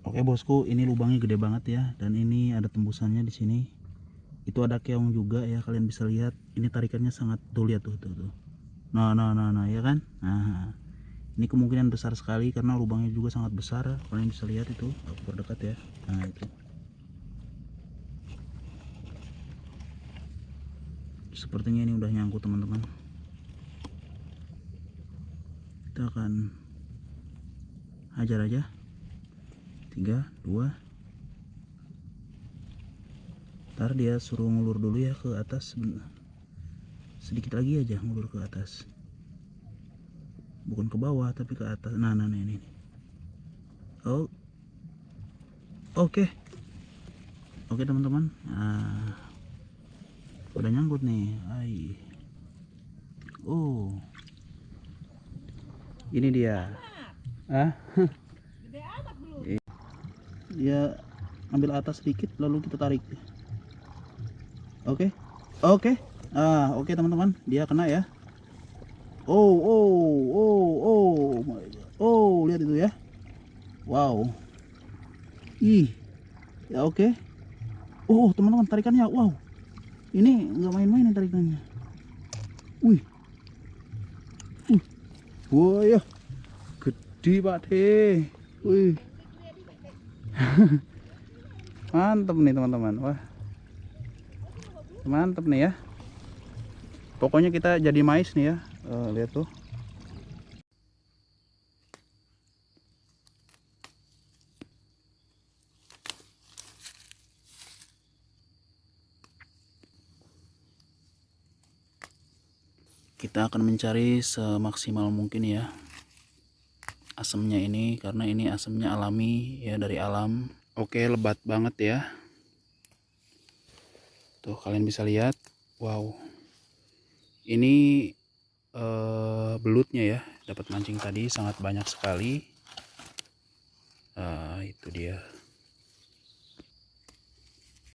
Oke bosku, ini lubangnya gede banget ya, dan ini ada tembusannya di sini. Itu ada keong juga ya, kalian bisa lihat. Ini tarikannya sangat, tuh lihat tuh. Nah, ya kan? Nah, ini kemungkinan besar sekali karena lubangnya juga sangat besar. Kalian bisa lihat itu, aku perdekat ya. Nah itu. Sepertinya ini udah nyangkut teman-teman. Kita akan hajar aja. 3, 2. Ntar dia suruh ngulur dulu ya ke atas. Sedikit lagi aja ngulur ke atas, bukan ke bawah tapi ke atas. Nah ini. Oh, oke. Oke teman-teman, nah, udah nyangkut nih. Oh, ini dia. Dia ambil atas sedikit lalu kita tarik. Oke. Oke teman-teman, dia kena ya. Oh my God. Oh, lihat itu ya. Wow. Ya oke. Oh teman-teman, tarikannya wow. Ini nggak main-main nih tarikannya. Wih. Wah ya, gede Pak De. Wih. Mantep nih teman-teman. Wah, mantep nih ya. Pokoknya kita jadi mais nih ya. Lihat tuh. Kita akan mencari semaksimal mungkin ya asemnya ini, karena ini asemnya alami ya, dari alam. Oke, lebat banget ya. Tuh kalian bisa lihat. Wow. Ini belutnya ya, dapat mancing tadi sangat banyak sekali. Itu dia.